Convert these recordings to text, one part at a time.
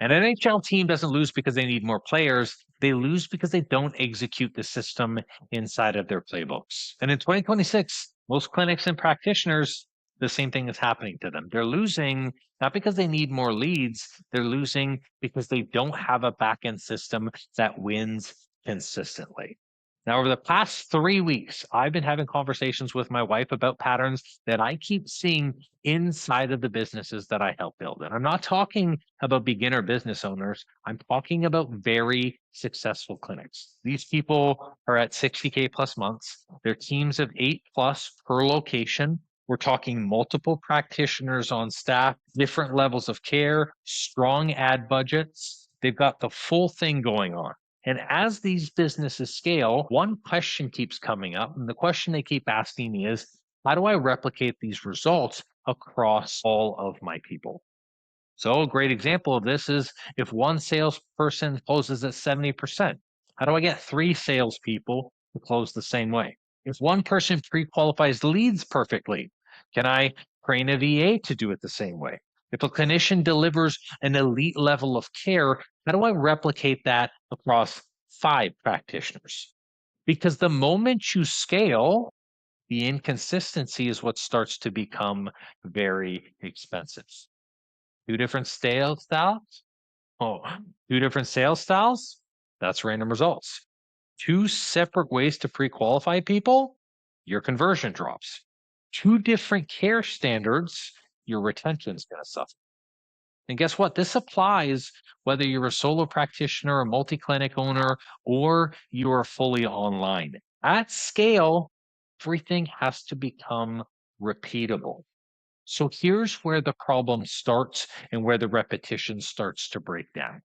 An NHL team doesn't lose because they need more players. They lose because they don't execute the system inside of their playbooks. And in 2026, most clinics and practitioners, the same thing is happening to them. They're losing not because they need more leads, they're losing because they don't have a backend system that wins consistently. Now, over the past 3 weeks, I've been having conversations with my wife about patterns that I keep seeing inside of the businesses that I help build. And I'm not talking about beginner business owners, I'm talking about very successful clinics. These people are at 60K plus months, they're teams of 8 plus per location. We're talking multiple practitioners on staff, different levels of care, strong ad budgets. They've got the full thing going on. And as these businesses scale, one question keeps coming up. And the question they keep asking me is, how do I replicate these results across all of my people? So a great example of this is if one salesperson closes at 70%, how do I get 3 salespeople to close the same way? If one person pre-qualifies leads perfectly, can I train a VA to do it the same way? If a clinician delivers an elite level of care, how do I replicate that across 5 practitioners? Because the moment you scale, the inconsistency is what starts to become very expensive. 2 different sales styles? Oh, 2 different sales styles? That's random results. 2 separate ways to pre-qualify people? Your conversion drops. 2 different care standards, your retention's going to suffer. And guess what? This applies whether you're a solo practitioner, a multi-clinic owner, or you're fully online. At scale, everything has to become repeatable. So here's where the problem starts and where the repetition starts to break down.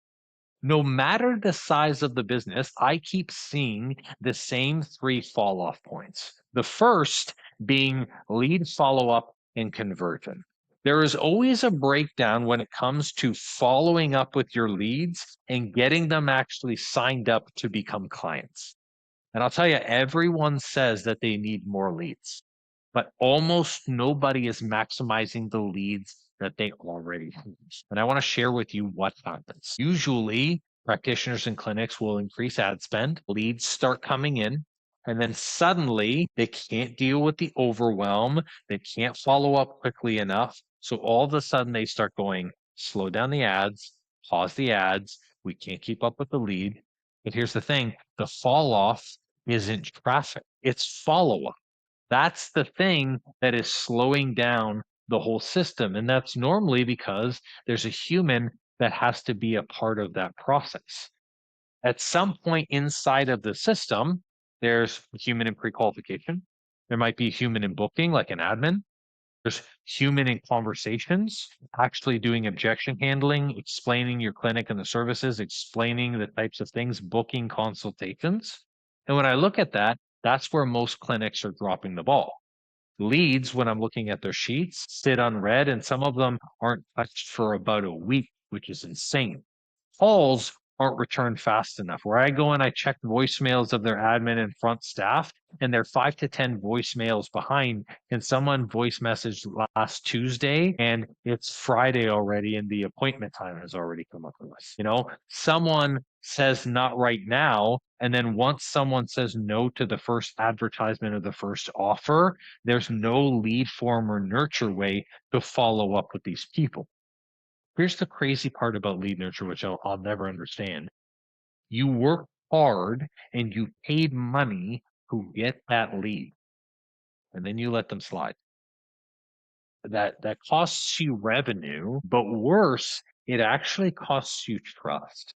No matter the size of the business, I keep seeing the same 3 fall off points. The first being lead follow up and conversion. There is always a breakdown when it comes to following up with your leads and getting them actually signed up to become clients. And I'll tell you, everyone says that they need more leads, but almost nobody is maximizing the leads that they already have. And I want to share with you what happens. Usually, practitioners and clinics will increase ad spend, leads start coming in, and then suddenly they can't deal with the overwhelm. They can't follow up quickly enough. So all of a sudden, they start going, slow down the ads, pause the ads. We can't keep up with the lead. But here's the thing, the fall off isn't traffic, it's follow up. That's the thing that is slowing down the whole system. And that's normally because there's a human that has to be a part of that process. At some point inside of the system, there's a human in pre-qualification. There might be a human in booking, like an admin. There's human in conversations, actually doing objection handling, explaining your clinic and the services, explaining the types of things, booking consultations. And when I look at that, that's where most clinics are dropping the ball. Leads, when I'm looking at their sheets, sit unread, and some of them aren't touched for about a week, which is insane. Calls aren't returned fast enough. Where I go and I check voicemails of their admin and front staff, and they're 5 to 10 voicemails behind. And someone voice messaged last Tuesday, and it's Friday already, and the appointment time has already come up with us. Someone says not right now, and then once someone says no to the first advertisement or the first offer, there's no lead form or nurture way to follow up with these people. Here's the crazy part about lead nurture, which I'll never understand. You work hard and you paid money to get that lead, and then you let them slide. That costs you revenue, but worse, it actually costs you trust.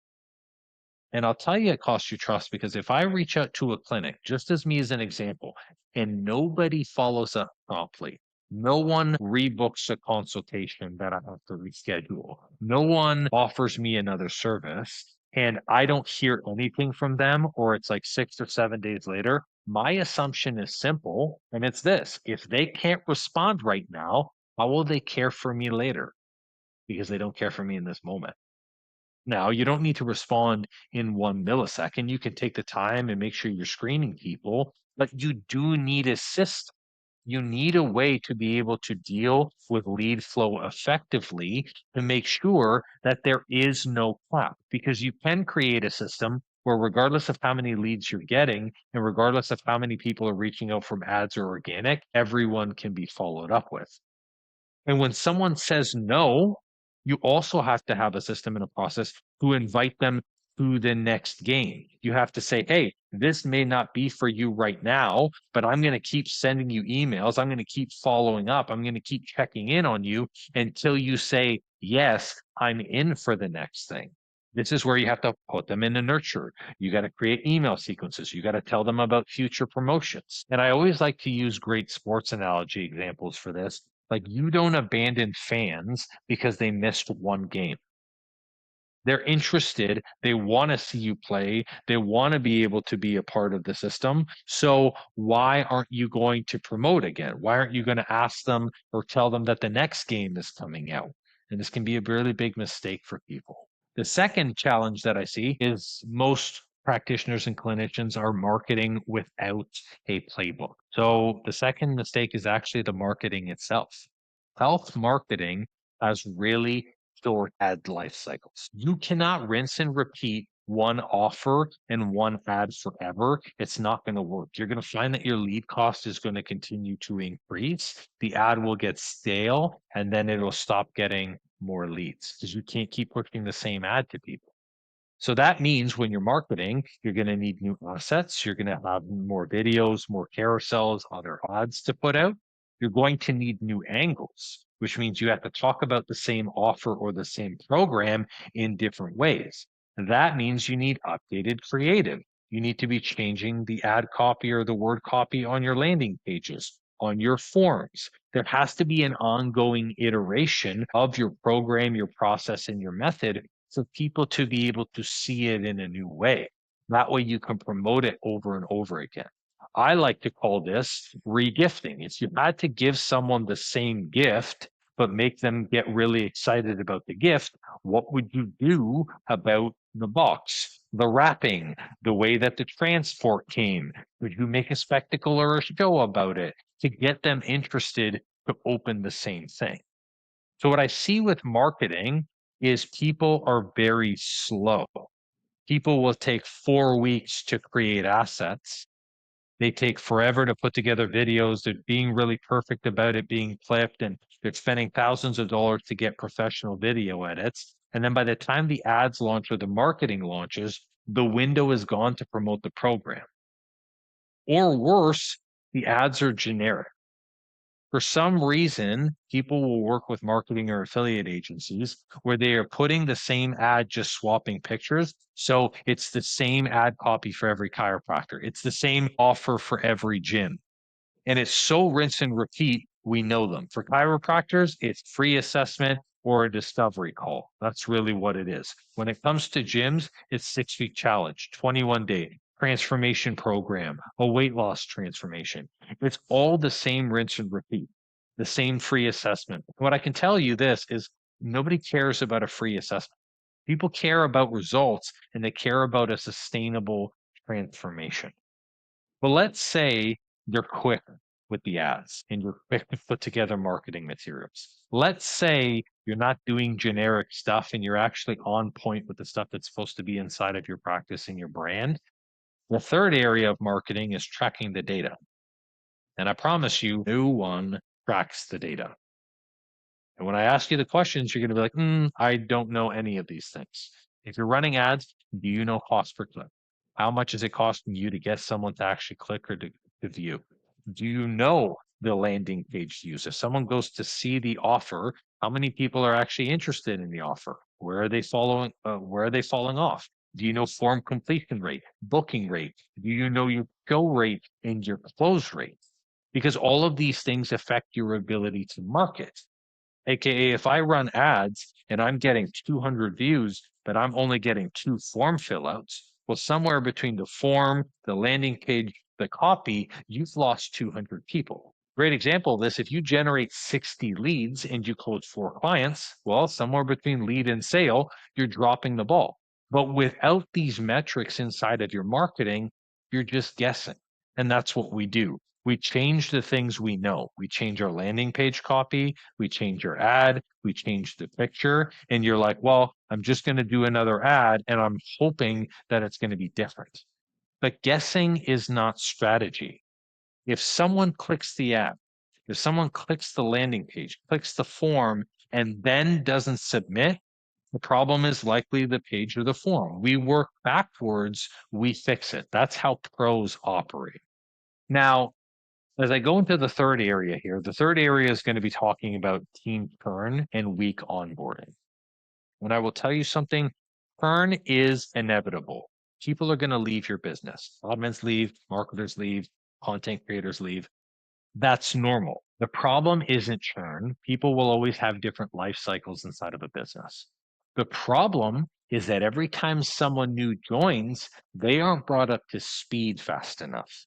And I'll tell you it costs you trust because if I reach out to a clinic, just as me as an example, and nobody follows up promptly, no one rebooks a consultation that I have to reschedule, no one offers me another service, and I don't hear anything from them, or it's like 6 or 7 days later, my assumption is simple, and it's this: if they can't respond right now, how will they care for me later? Because they don't care for me in this moment. Now, you don't need to respond in 1 millisecond. You can take the time and make sure you're screening people, but you do need a system. You need a way to be able to deal with lead flow effectively to make sure that there is no cap, because you can create a system where regardless of how many leads you're getting and regardless of how many people are reaching out from ads or organic, everyone can be followed up with. And when someone says no, you also have to have a system and a process to invite them to the next game. You have to say, hey, this may not be for you right now, but I'm going to keep sending you emails. I'm going to keep following up. I'm going to keep checking in on you until you say, yes, I'm in for the next thing. This is where you have to put them in a nurture. You got to create email sequences. You got to tell them about future promotions. And I always like to use great sports analogy examples for this. Like, you don't abandon fans because they missed one game. They're interested. They want to see you play. They want to be able to be a part of the system. So why aren't you going to promote again? Why aren't you going to ask them or tell them that the next game is coming out? And this can be a really big mistake for people. The second challenge that I see is most practitioners and clinicians are marketing without a playbook. So the second mistake is actually the marketing itself. Health marketing has really short ad life cycles. You cannot rinse and repeat one offer and one ad forever. It's not going to work. You're going to find that your lead cost is going to continue to increase. The ad will get stale and then it'll stop getting more leads because you can't keep pushing the same ad to people. So that means when you're marketing, you're going to need new assets. You're going to have more videos, more carousels, other ads to put out. You're going to need new angles, which means you have to talk about the same offer or the same program in different ways. That means you need updated creative. You need to be changing the ad copy or the word copy on your landing pages, on your forms. There has to be an ongoing iteration of your program, your process, and your method for people to be able to see it in a new way. That way you can promote it over and over again. I like to call this regifting. If you had to give someone the same gift, but make them get really excited about the gift, what would you do about the box, the wrapping, the way that the transport came? Would you make a spectacle or a show about it to get them interested to open the same thing? So what I see with marketing is people are very slow. People will take 4 weeks to create assets. They take forever to put together videos. They're being really perfect about it being clipped, and they're spending thousands of dollars to get professional video edits. And then by the time the ads launch or the marketing launches, the window is gone to promote the program. Or worse, the ads are generic. For some reason, people will work with marketing or affiliate agencies where they are putting the same ad, just swapping pictures. So it's the same ad copy for every chiropractor. It's the same offer for every gym. And it's so rinse and repeat, we know them. For chiropractors, it's free assessment or a discovery call. That's really what it is. When it comes to gyms, it's 6-week challenge, 21-day transformation program, a weight loss transformation. It's all the same rinse and repeat, the same free assessment. What I can tell you this is nobody cares about a free assessment. People care about results and they care about a sustainable transformation. But let's say you're quick with the ads and you're quick to put together marketing materials. Let's say you're not doing generic stuff and you're actually on point with the stuff that's supposed to be inside of your practice and your brand. The third area of marketing is tracking the data. And I promise you, no one tracks the data. And when I ask you the questions, you're going to be like, I don't know any of these things. If you're running ads, do you know cost per click? How much is it costing you to get someone to actually click or to view? Do you know the landing page views? If someone goes to see the offer, how many people are actually interested in the offer? Where are they following? Where are they falling off? Do you know form completion rate, booking rate? Do you know your show rate and your close rate? Because all of these things affect your ability to market. AKA, if I run ads and I'm getting 200 views, but I'm only getting 2 form fill outs, well, somewhere between the form, the landing page, the copy, you've lost 200 people. Great example of this, if you generate 60 leads and you close 4 clients, well, somewhere between lead and sale, you're dropping the ball. But without these metrics inside of your marketing, you're just guessing. And that's what we do. We change the things we know. We change our landing page copy, we change your ad, we change the picture, and you're like, well, I'm just going to do another ad and I'm hoping that it's going to be different. But guessing is not strategy. If someone clicks the app, if someone clicks the landing page, clicks the form, and then doesn't submit, the problem is likely the page or the form. We work backwards, we fix it. That's how pros operate. Now, as I go into the third area here, the third area is going to be talking about team churn and weak onboarding. And I will tell you something, churn is inevitable. People are going to leave your business. Admins leave, marketers leave, content creators leave. That's normal. The problem isn't churn. People will always have different life cycles inside of a business. The problem is that every time someone new joins, they aren't brought up to speed fast enough.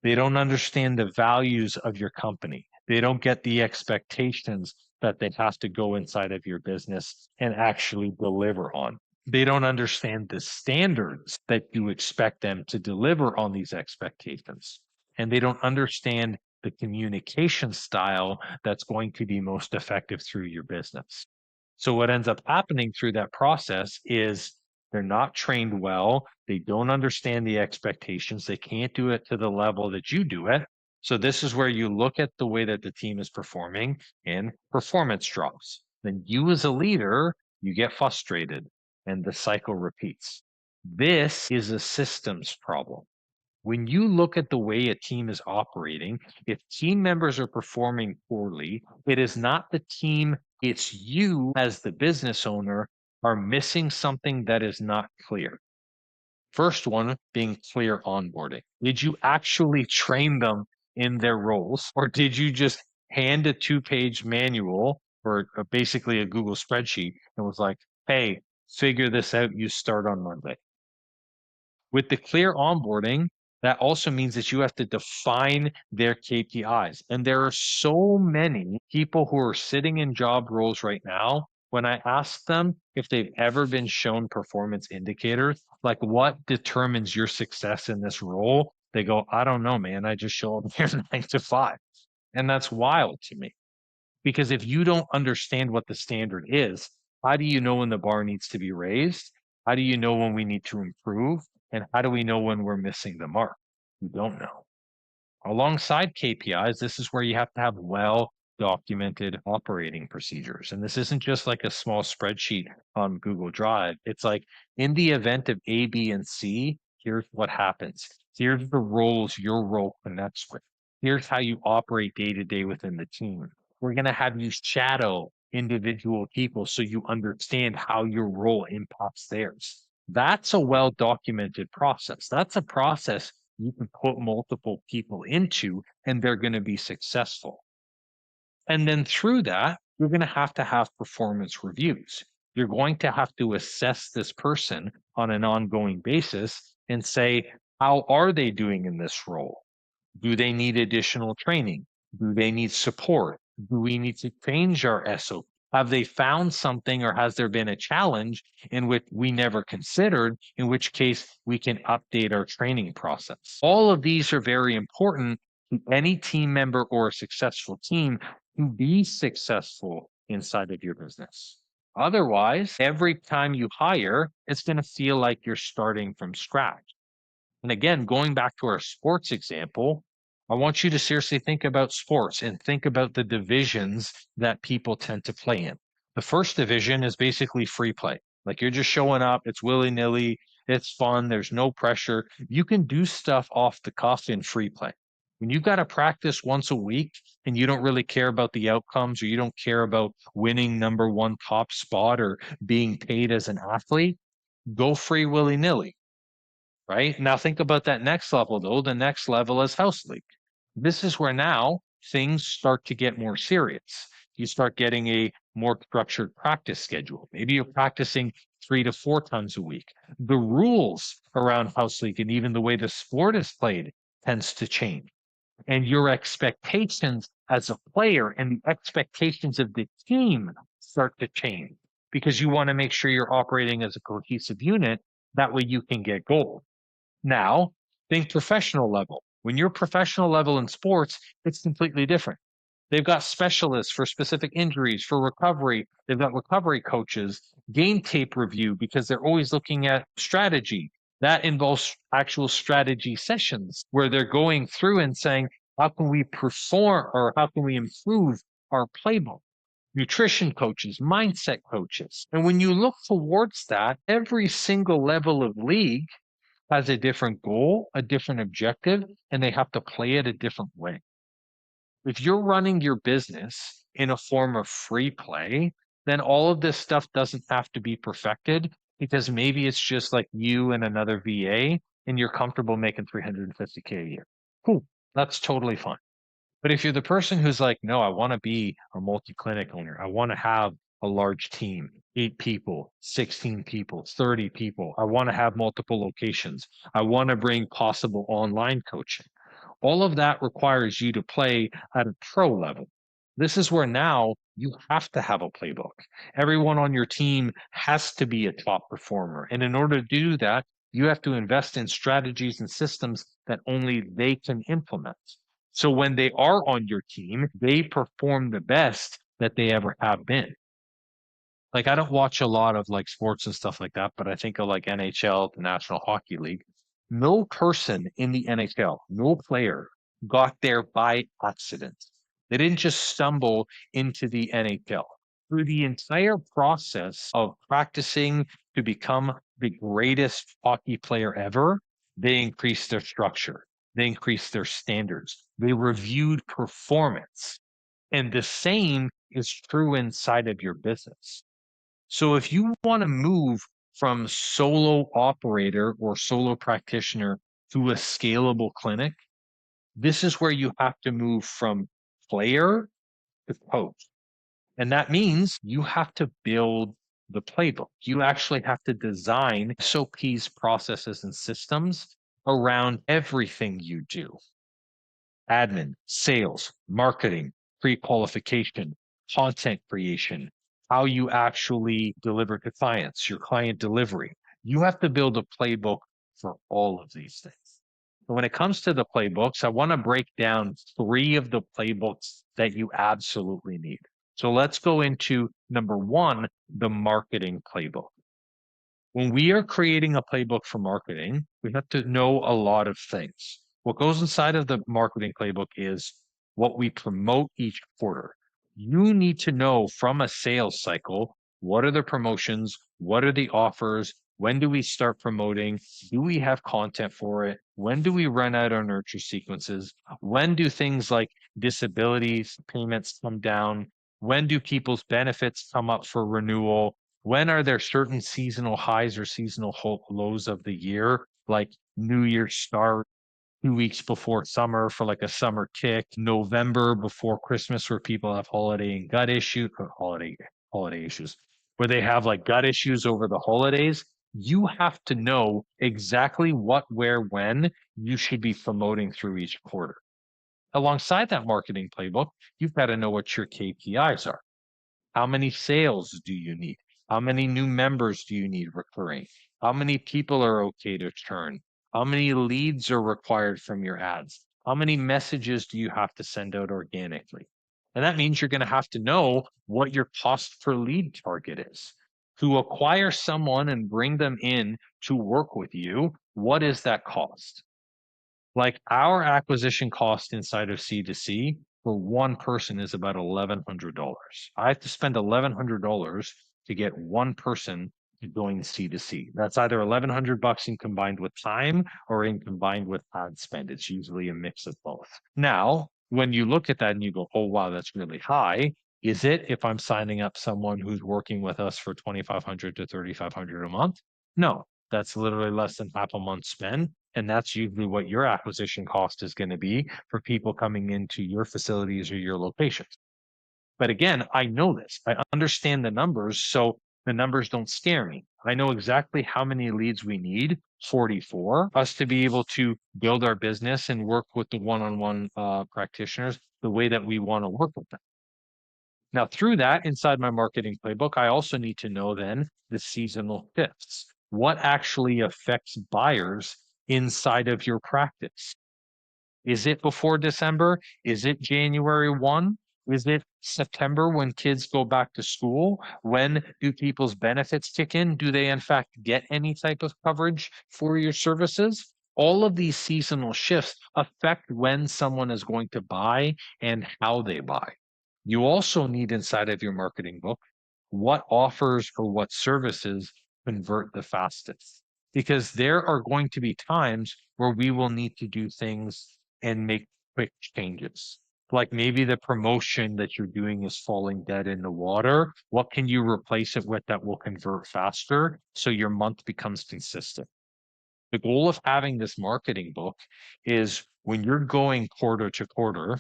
They don't understand the values of your company. They don't get the expectations that they have to go inside of your business and actually deliver on. They don't understand the standards that you expect them to deliver on these expectations. And they don't understand the communication style that's going to be most effective through your business. So what ends up happening through that process is they're not trained well. They don't understand the expectations. They can't do it to the level that you do it. So this is where you look at the way that the team is performing and performance drops. Then you as a leader, you get frustrated and the cycle repeats. This is a systems problem. When you look at the way a team is operating, if team members are performing poorly, it is not the team, it's you as the business owner are missing something that is not clear. First one being clear onboarding. Did you actually train them in their roles, or did you just hand a 2-page manual or basically a Google spreadsheet and was like, hey, figure this out, you start on Monday? With the clear onboarding, that also means that you have to define their KPIs. And there are so many people who are sitting in job roles right now. When I ask them if they've ever been shown performance indicators, like what determines your success in this role, they go, I don't know, man. I just show up here 9 to 5. And that's wild to me. Because if you don't understand what the standard is, how do you know when the bar needs to be raised? How do you know when we need to improve? And how do we know when we're missing the mark? You don't know. Alongside KPIs, this is where you have to have well documented operating procedures. And this isn't just like a small spreadsheet on Google Drive. It's like in the event of A, B, and C, here's what happens. Here's the roles your role connects with. Here's how you operate day to day within the team. We're going to have you shadow individual people so you understand how your role impacts theirs. That's a well documented process. That's a process you can put multiple people into and they're going to be successful. And then through that, you're going to have performance reviews. You're going to have to assess this person on an ongoing basis and say, how are they doing in this role? Do they need additional training? Do they need support? Do we need to change our SOP? Have they found something or has there been a challenge in which we never considered, in which case we can update our training process? All of these are very important to any team member or a successful team to be successful inside of your business. Otherwise, every time you hire, it's going to feel like you're starting from scratch. And again, going back to our sports example, I want you to seriously think about sports and think about the divisions that people tend to play in. The first division is basically free play. Like you're just showing up, it's willy-nilly, it's fun, there's no pressure. You can do stuff off the cuff in free play. When you've got to practice once a week and you don't really care about the outcomes or you don't care about winning number one top spot or being paid as an athlete, go free willy-nilly. Right? Now think about that next level though. The next level is house league. This is where now things start to get more serious. You start getting a more structured practice schedule. Maybe you're practicing 3 to 4 times a week. The rules around house league and even the way the sport is played tends to change. And your expectations as a player and the expectations of the team start to change because you want to make sure you're operating as a cohesive unit. That way you can get gold. Now, think professional level. When you're professional level in sports, it's completely different. They've got specialists for specific injuries, for recovery. They've got recovery coaches, game tape review, because they're always looking at strategy. That involves actual strategy sessions where they're going through and saying, how can we perform or how can we improve our playbook? Nutrition coaches, mindset coaches. And when you look towards that, every single level of league has a different goal, a different objective, and they have to play it a different way. If you're running your business in a form of free play, then all of this stuff doesn't have to be perfected because maybe it's just like you and another VA and you're comfortable making 350K a year. Cool. That's totally fine. But if you're the person who's like, no, I want to be a multi-clinic owner. I want to have a large team, 8 people, 16 people, 30 people. I want to have multiple locations. I want to bring possible online coaching. All of that requires you to play at a pro level. This is where now you have to have a playbook. Everyone on your team has to be a top performer. And in order to do that, you have to invest in strategies and systems that only they can implement. So when they are on your team, they perform the best that they ever have been. Like I don't watch a lot of like sports and stuff like that, but I think of like NHL, the National Hockey League. No person in the NHL, no player got there by accident. They didn't just stumble into the NHL. Through the entire process of practicing to become the greatest hockey player ever, they increased their structure. They increased their standards. They reviewed performance. And the same is true inside of your business. So if you want to move from solo operator or solo practitioner to a scalable clinic, this is where you have to move from player to coach. And that means you have to build the playbook. You actually have to design SOPs, processes, and systems around everything you do. Admin, sales, marketing, pre-qualification, content creation, how you actually deliver to clients, your client delivery. You have to build a playbook for all of these things. But when it comes to the playbooks, I want to break down 3 of the playbooks that you absolutely need. So let's go into number 1, the marketing playbook. When we are creating a playbook for marketing, we have to know a lot of things. What goes inside of the marketing playbook is what we promote each quarter. You need to know from a sales cycle, what are the promotions? What are the offers? When do we start promoting? Do we have content for it? When do we run out our nurture sequences? When do things like disabilities payments come down? When do people's benefits come up for renewal? When are there certain seasonal highs or seasonal lows of the year, like New Year's start, 2 weeks before summer for like a summer kick, November before Christmas where people have holiday and gut issue or holiday issues, where they have like gut issues over the holidays? You have to know exactly what, where, when you should be promoting through each quarter. Alongside that marketing playbook, you've got to know what your KPIs are. How many sales do you need? How many new members do you need recurring? How many people are okay to churn? How many leads are required from your ads? How many messages do you have to send out organically? And that means you're going to have to know what your cost per lead target is. To acquire someone and bring them in to work with you, what is that cost? Like our acquisition cost inside of C2C for one person is about $1,100. I have to spend $1,100 to get one person to join C2C. That's either $1,100 in combined with time or in combined with ad spend. It's usually a mix of both. Now, when you look at that and you go, oh, wow, that's really high. Is it if I'm signing up someone who's working with us for $2,500 to $3,500 a month? No, that's literally less than half a month spend. And that's usually what your acquisition cost is going to be for people coming into your facilities or your locations. But again, I know this. I understand the numbers. So the numbers don't scare me. I know exactly how many leads we need, 44, us to be able to build our business and work with the one-on-one practitioners the way that we want to work with them. Now, through that, inside my marketing playbook, I also need to know then the seasonal shifts. What actually affects buyers inside of your practice? Is it before December? Is it January 1? Is it September when kids go back to school? When do people's benefits kick in? Do they, in fact, get any type of coverage for your services? All of these seasonal shifts affect when someone is going to buy and how they buy. You also need inside of your marketing book what offers or what services convert the fastest. Because there are going to be times where we will need to do things and make quick changes. Like maybe the promotion that you're doing is falling dead in the water. What can you replace it with that will convert faster so your month becomes consistent? The goal of having this marketing book is when you're going quarter to quarter,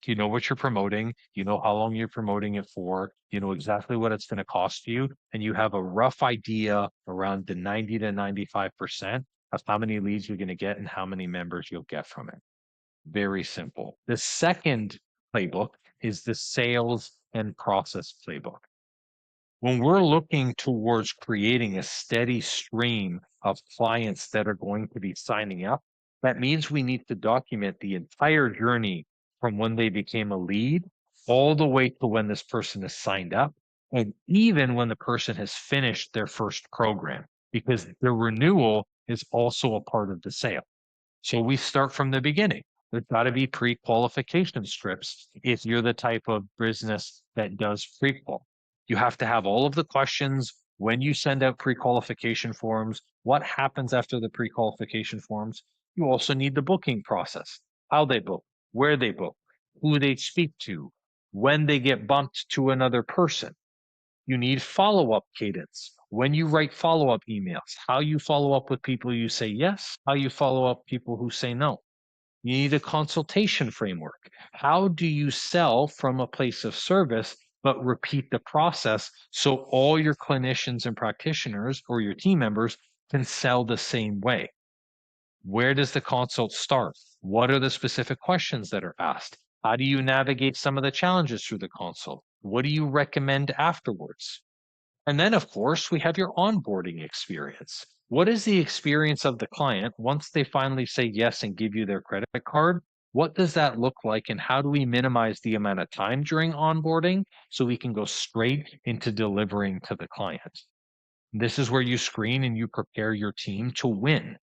you know what you're promoting, you know how long you're promoting it for, you know exactly what it's going to cost you, and you have a rough idea around the 90 to 95% of how many leads you're going to get and how many members you'll get from it. Very simple. The second playbook is the sales and process playbook. When we're looking towards creating a steady stream of clients that are going to be signing up, that means we need to document the entire journey from when they became a lead all the way to when this person is signed up, and even when the person has finished their first program, because the renewal is also a part of the sale. So we start from the beginning. There's got to be pre-qualification strips if you're the type of business that does pre-qual. You have to have all of the questions when you send out pre-qualification forms, what happens after the pre-qualification forms. You also need the booking process, how they book, where they book, who they speak to, when they get bumped to another person. You need follow-up cadence. When you write follow-up emails, how you follow up with people you say yes, how you follow up people who say no. You need a consultation framework. How do you sell from a place of service, but repeat the process so all your clinicians and practitioners or your team members can sell the same way? Where does the consult start? What are the specific questions that are asked? How do you navigate some of the challenges through the consult? What do you recommend afterwards? And then, of course, we have your onboarding experience. What is the experience of the client once they finally say yes and give you their credit card? What does that look like? And how do we minimize the amount of time during onboarding so we can go straight into delivering to the client? This is where you screen and you prepare your team to win.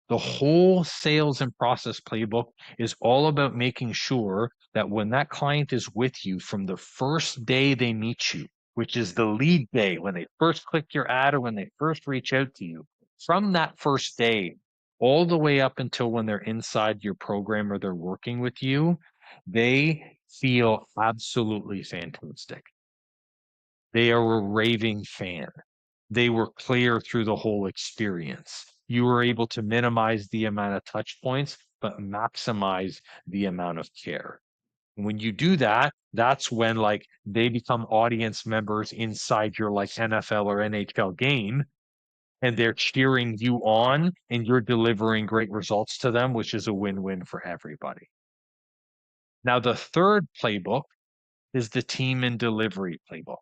The whole sales and process playbook is all about making sure that when that client is with you from the first day they meet you, which is the lead day, when they first click your ad or when they first reach out to you, from that first day, all the way up until when they're inside your program or they're working with you, they feel absolutely fantastic. They are a raving fan. They were clear through the whole experience. You were able to minimize the amount of touch points, but maximize the amount of care. When you do that, that's when like they become audience members inside your like NFL or NHL game, and they're cheering you on and you're delivering great results to them, which is a win-win for everybody. Now, the third playbook is the team and delivery playbook.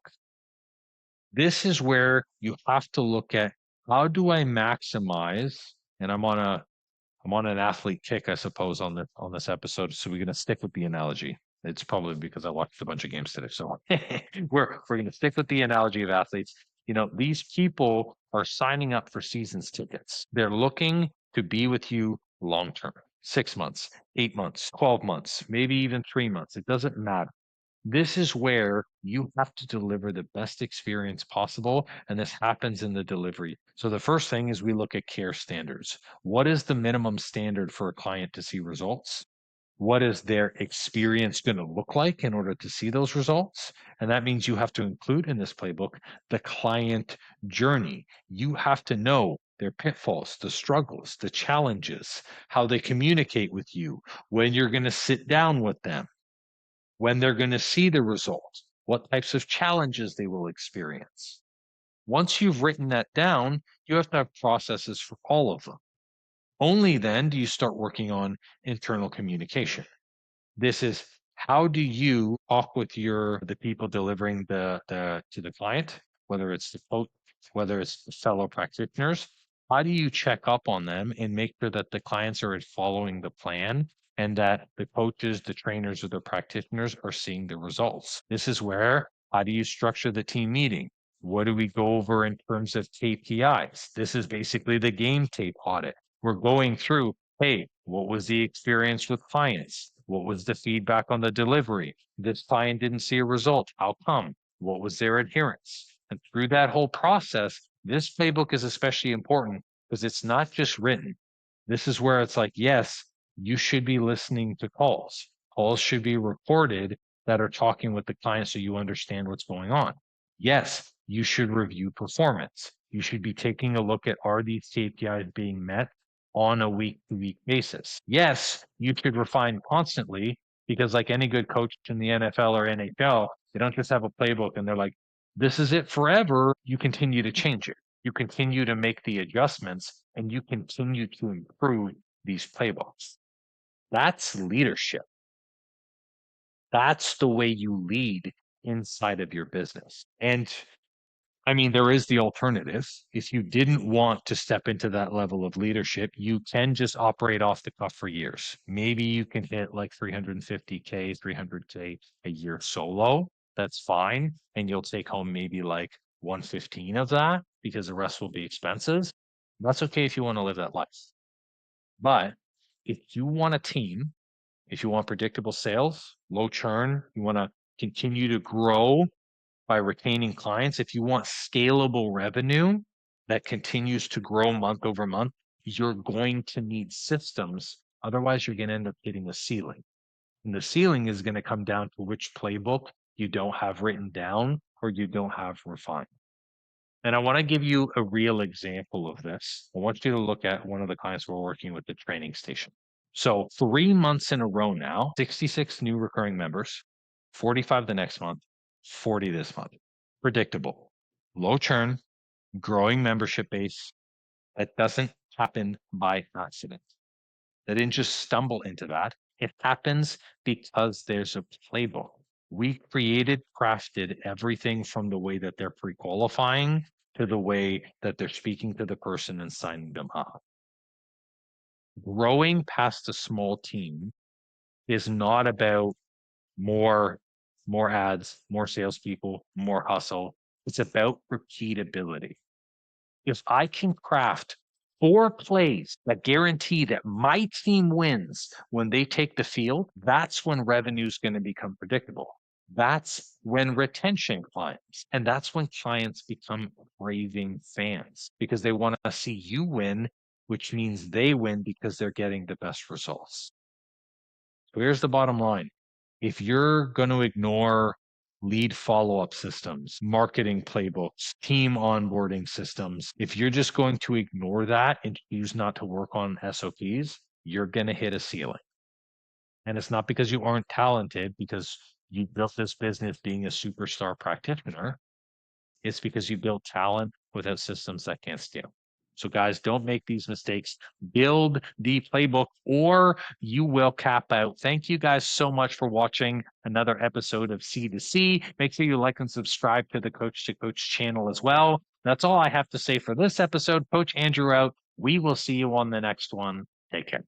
This is where you have to look at how do I maximize, and I'm on an athlete kick, I suppose, on this episode. So we're gonna stick with the analogy. It's probably because I watched a bunch of games today. So we're gonna stick with the analogy of athletes. You know, these people are signing up for seasons tickets. They're looking to be with you long term, 6 months, 8 months, 12 months, maybe even 3 months. It doesn't matter. This is where you have to deliver the best experience possible, and this happens in the delivery. So the first thing is we look at care standards. What is the minimum standard for a client to see results? What is their experience going to look like in order to see those results? And that means you have to include in this playbook the client journey. You have to know their pitfalls, the struggles, the challenges, how they communicate with you, when you're going to sit down with them, when they're going to see the results, what types of challenges they will experience. Once you've written that down, you have to have processes for all of them. Only then do you start working on internal communication. This is how do you talk with the people delivering the to the client, whether it's the coach, whether it's the fellow practitioners. How do you check up on them and make sure that the clients are following the plan and that the coaches, the trainers, or the practitioners are seeing the results? This is where, how do you structure the team meeting? What do we go over in terms of KPIs? This is basically the game tape audit. We're going through, hey, what was the experience with clients? What was the feedback on the delivery? This client didn't see a result. How come? What was their adherence? And through that whole process, this playbook is especially important because it's not just written. This is where it's like, yes, you should be listening to calls. Calls should be recorded that are talking with the client so you understand what's going on. Yes, you should review performance. You should be taking a look at, are these KPIs being met on a week-to-week basis? Yes, you should refine constantly because, like any good coach in the NFL or NHL, they don't just have a playbook and they're like, this is it forever. You continue to change it. You continue to make the adjustments and you continue to improve these playbooks. That's leadership. That's the way you lead inside of your business. And I mean, there is the alternative. If you didn't want to step into that level of leadership, you can just operate off the cuff for years. Maybe you can hit like 350K, 300K a year solo. That's fine. And you'll take home maybe like 115 of that because the rest will be expenses. That's okay if you want to live that life. But if you want a team, if you want predictable sales, low churn, you want to continue to grow by retaining clients, if you want scalable revenue that continues to grow month over month, you're going to need systems. Otherwise, you're going to end up hitting a ceiling. And the ceiling is going to come down to which playbook you don't have written down or you don't have refined. And I want to give you a real example of this. I want you to look at one of the clients we're working with, the training station. So 3 months in a row now, 66 new recurring members, 45 the next month, 40 this month. Predictable, low churn, growing membership base. That doesn't happen by accident. They didn't just stumble into that. It happens because there's a playbook. We crafted everything from the way that they're pre-qualifying to the way that they're speaking to the person and signing them up. Growing past a small team is not about more ads, more salespeople, more hustle. It's about repeatability. If I can craft 4 plays that guarantee that my team wins when they take the field, that's when revenue is going to become predictable. That's when retention climbs. And that's when clients become raving fans because they want to see you win, which means they win because they're getting the best results. So here's the bottom line. If you're going to ignore lead follow-up systems, marketing playbooks, team onboarding systems, if you're just going to ignore that and choose not to work on SOPs, you're going to hit a ceiling. And it's not because you aren't talented, because you built this business being a superstar practitioner. It's because you build talent without systems that can't scale. So guys, don't make these mistakes. Build the playbook or you will cap out. Thank you guys so much for watching another episode of C2C. Make sure you like and subscribe to the Coach to Coach channel as well. That's all I have to say for this episode. Coach Andrew out. We will see you on the next one. Take care.